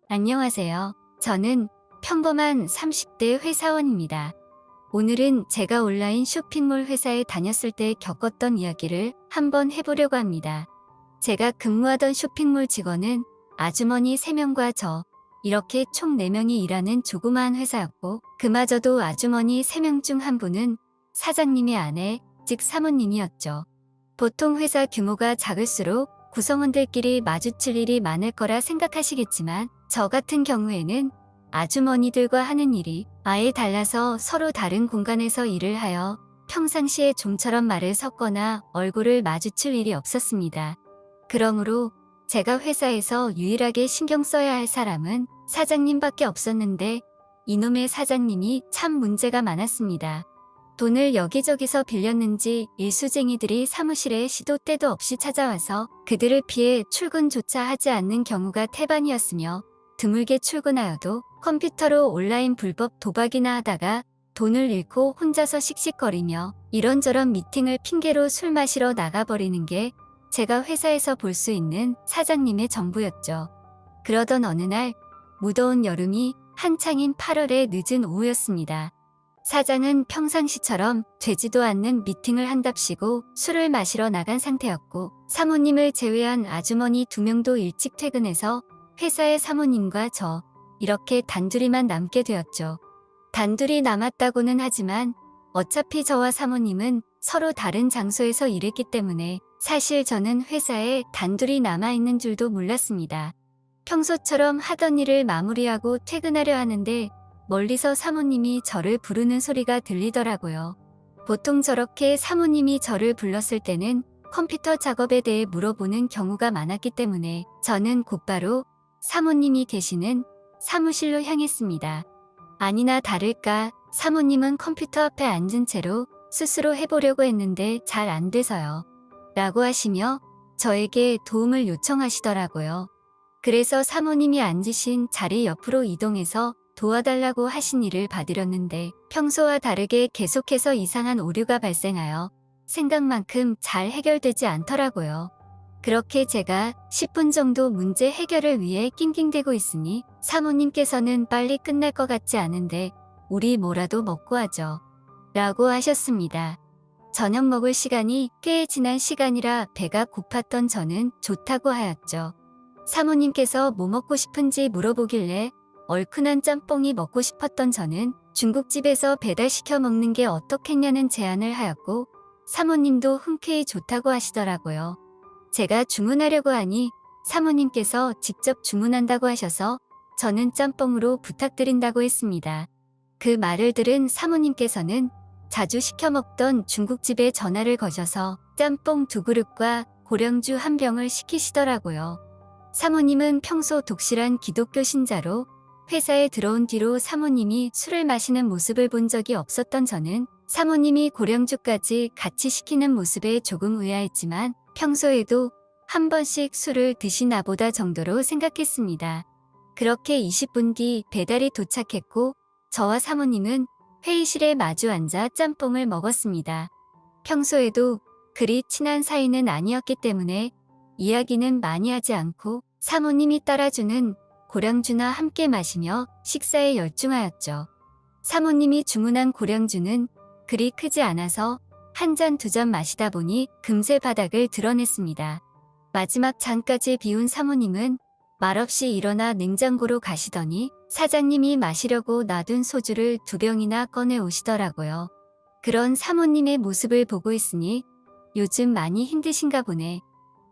안녕하세요. 저는 평범한 30대 회사원입니다. 오늘은 제가 온라인 쇼핑몰 회사에 다녔을 때 겪었던 이야기를 한번 해보려고 합니다. 제가 근무하던 쇼핑몰 직원은 아주머니 3명과 저, 이렇게 총 4명이 일하는 조그마한 회사였고, 그마저도 아주머니 3명 중 한 분은 사장님의 아내, 즉 사모님이었죠. 보통 회사 규모가 작을수록 구성원들끼리 마주칠 일이 많을 거라 생각하시겠지만, 저 같은 경우에는 아주머니들과 하는 일이 아예 달라서 서로 다른 공간에서 일을 하여 평상시에 좀처럼 말을 섞거나 얼굴을 마주칠 일이 없었습니다. 그러므로 제가 회사에서 유일하게 신경 써야 할 사람은 사장님밖에 없었는데, 이놈의 사장님이 참 문제가 많았습니다. 돈을 여기저기서 빌렸는지 일수쟁이들이 사무실에 시도 때도 없이 찾아와서 그들을 피해 출근조차 하지 않는 경우가 태반이었으며, 드물게 출근하여도 컴퓨터로 온라인 불법 도박이나 하다가 돈을 잃고 혼자서 씩씩거리며 이런저런 미팅을 핑계로 술 마시러 나가버리는 게 제가 회사에서 볼 수 있는 사장님의 전부였죠. 그러던 어느 날 무더운 여름이 한창인 8월의 늦은 오후였습니다. 사장은 평상시처럼 되지도 않는 미팅을 한답시고 술을 마시러 나간 상태였고, 사모님을 제외한 아주머니 2명도 일찍 퇴근해서 회사의 사모님과 저, 이렇게 단둘이만 남게 되었죠. 단둘이 남았다고는 하지만 어차피 저와 사모님은 서로 다른 장소에서 일했기 때문에 사실 저는 회사에 단둘이 남아있는 줄도 몰랐습니다. 평소처럼 하던 일을 마무리하고 퇴근하려 하는데 멀리서 사모님이 저를 부르는 소리가 들리더라고요. 보통 저렇게 사모님이 저를 불렀을 때는 컴퓨터 작업에 대해 물어보는 경우가 많았기 때문에 저는 곧바로 사모님이 계시는 사무실로 향했습니다. 아니나 다를까 사모님은 컴퓨터 앞에 앉은 채로 스스로 해보려고 했는데 잘 안 돼서요. 라고 하시며 저에게 도움을 요청하시더라고요. 그래서 사모님이 앉으신 자리 옆으로 이동해서 도와달라고 하신 일을 받으렸는데, 평소와 다르게 계속해서 이상한 오류가 발생하여 생각만큼 잘 해결되지 않더라고요. 그렇게 제가 10분 정도 문제 해결을 위해 낑낑대고 있으니 사모님께서는 빨리 끝날 것 같지 않은데 우리 뭐라도 먹고 하죠. 라고 하셨습니다. 저녁 먹을 시간이 꽤 지난 시간이라 배가 고팠던 저는 좋다고 하였죠. 사모님께서 뭐 먹고 싶은지 물어보길래 얼큰한 짬뽕이 먹고 싶었던 저는 중국집에서 배달시켜 먹는 게 어떻겠냐는 제안을 하였고, 사모님도 흔쾌히 좋다고 하시더라고요. 제가 주문하려고 하니 사모님께서 직접 주문한다고 하셔서 저는 짬뽕으로 부탁드린다고 했습니다. 그 말을 들은 사모님께서는 자주 시켜 먹던 중국집에 전화를 거셔서 짬뽕 2그릇과 고량주 1병을 시키시더라고요. 사모님은 평소 독실한 기독교 신자로 회사에 들어온 뒤로 사모님이 술을 마시는 모습을 본 적이 없었던 저는 사모님이 고량주까지 같이 시키는 모습에 조금 의아했지만 평소에도 한 번씩 술을 드시나 보다 정도로 생각했습니다. 그렇게 20분 뒤 배달이 도착했고 저와 사모님은 회의실에 마주 앉아 짬뽕을 먹었습니다. 평소에도 그리 친한 사이는 아니었기 때문에 이야기는 많이 하지 않고 사모님이 따라주는 고량주나 함께 마시며 식사에 열중하였죠. 사모님이 주문한 고량주는 그리 크지 않아서 한 잔 2잔 마시다 보니 금세 바닥을 드러냈습니다. 마지막 잔까지 비운 사모님은 말없이 일어나 냉장고로 가시더니 사장님이 마시려고 놔둔 소주를 2병이나 꺼내 오시더라고요. 그런 사모님의 모습을 보고 있으니 요즘 많이 힘드신가 보네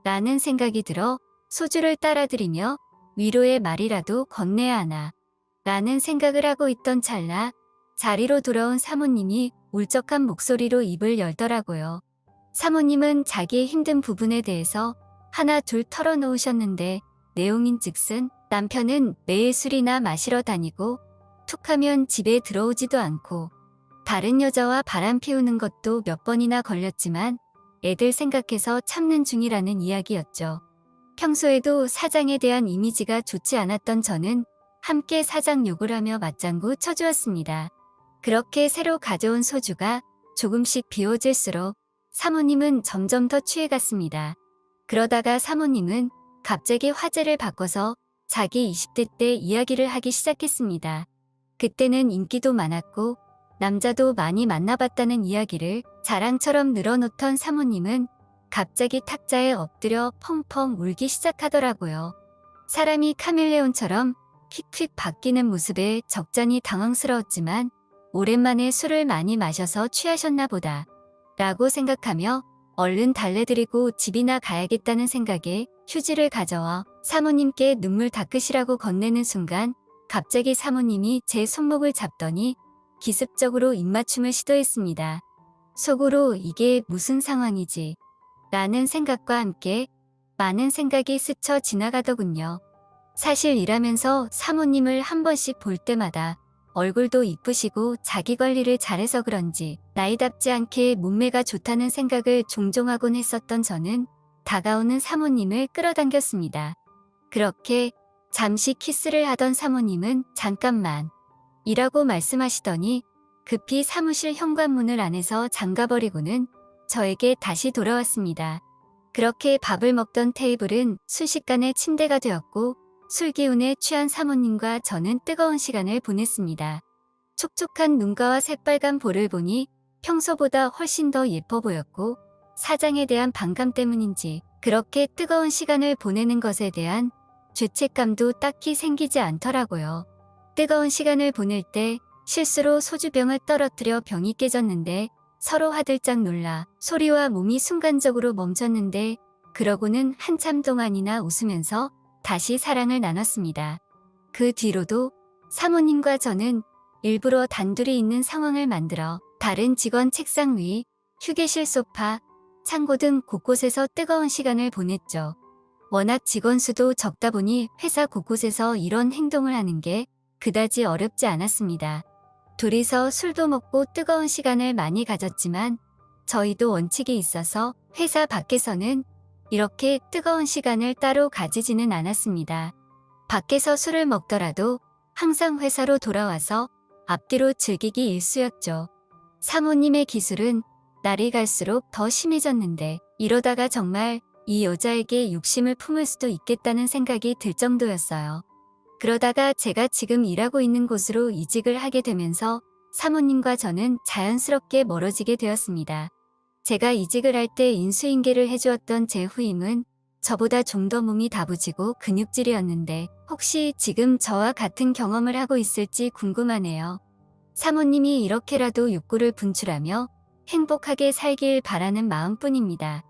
라는 생각이 들어 소주를 따라드리며 위로의 말이라도 건네야 하나 라는 생각을 하고 있던 찰나 자리로 돌아온 사모님이 울적한 목소리로 입을 열더라고요. 사모님은 자기의 힘든 부분에 대해서 하나 둘 털어놓으셨는데, 내용인즉슨 남편은 매일 술이나 마시러 다니고 툭하면 집에 들어오지도 않고 다른 여자와 바람 피우는 것도 몇 번이나 걸렸지만 애들 생각해서 참는 중이라는 이야기였죠. 평소에도 사장에 대한 이미지가 좋지 않았던 저는 함께 사장 욕을 하며 맞장구 쳐주었습니다. 그렇게 새로 가져온 소주가 조금씩 비워질수록 사모님은 점점 더 취해갔습니다. 그러다가 사모님은 갑자기 화제를 바꿔서 자기 20대 때 이야기를 하기 시작했습니다. 그때는 인기도 많았고 남자도 많이 만나봤다는 이야기를 자랑처럼 늘어놓던 사모님은 갑자기 탁자에 엎드려 펑펑 울기 시작하더라고요. 사람이 카멜레온처럼 휙휙 바뀌는 모습에 적잖이 당황스러웠지만 오랜만에 술을 많이 마셔서 취하셨나 보다 라고 생각하며 얼른 달래드리고 집이나 가야겠다는 생각에 휴지를 가져와 사모님께 눈물 닦으시라고 건네는 순간 갑자기 사모님이 제 손목을 잡더니 기습적으로 입맞춤을 시도했습니다. 속으로 이게 무슨 상황이지? 라는 생각과 함께 많은 생각이 스쳐 지나가더군요. 사실 일하면서 사모님을 한 번씩 볼 때마다 얼굴도 이쁘시고 자기 관리를 잘해서 그런지 나이답지 않게 몸매가 좋다는 생각을 종종 하곤 했었던 저는 다가오는 사모님을 끌어당겼습니다. 그렇게 잠시 키스를 하던 사모님은 잠깐만 이라고 말씀하시더니 급히 사무실 현관문을 안에서 잠가버리고는 저에게 다시 돌아왔습니다. 그렇게 밥을 먹던 테이블은 순식간에 침대가 되었고 술 기운에 취한 사모님과 저는 뜨거운 시간을 보냈습니다. 촉촉한 눈가와 새빨간 볼을 보니 평소보다 훨씬 더 예뻐 보였고 사장에 대한 반감 때문인지 그렇게 뜨거운 시간을 보내는 것에 대한 죄책감도 딱히 생기지 않더라고요. 뜨거운 시간을 보낼 때 실수로 소주병을 떨어뜨려 병이 깨졌는데 서로 화들짝 놀라 소리와 몸이 순간적으로 멈췄는데 그러고는 한참 동안이나 웃으면서 다시 사랑을 나눴습니다. 그 뒤로도 사모님과 저는 일부러 단둘이 있는 상황을 만들어 다른 직원 책상 위, 휴게실 소파, 창고 등 곳곳에서 뜨거운 시간을 보냈죠. 워낙 직원 수도 적다 보니 회사 곳곳에서 이런 행동을 하는 게 그다지 어렵지 않았습니다. 둘이서 술도 먹고 뜨거운 시간을 많이 가졌지만 저희도 원칙이 있어서 회사 밖에서는 이렇게 뜨거운 시간을 따로 가지지는 않았습니다. 밖에서 술을 먹더라도 항상 회사로 돌아와서 앞뒤로 즐기기 일쑤였죠. 사모님의 기술은 날이 갈수록 더 심해졌는데 이러다가 정말 이 여자에게 욕심을 품을 수도 있겠다는 생각이 들 정도였어요. 그러다가 제가 지금 일하고 있는 곳으로 이직을 하게 되면서 사모님과 저는 자연스럽게 멀어지게 되었습니다. 제가 이직을 할 때 인수인계를 해주었던 제 후임은 저보다 좀 더 몸이 다부지고 근육질이었는데 혹시 지금 저와 같은 경험을 하고 있을지 궁금하네요. 사모님이 이렇게라도 욕구를 분출하며 행복하게 살길 바라는 마음뿐입니다.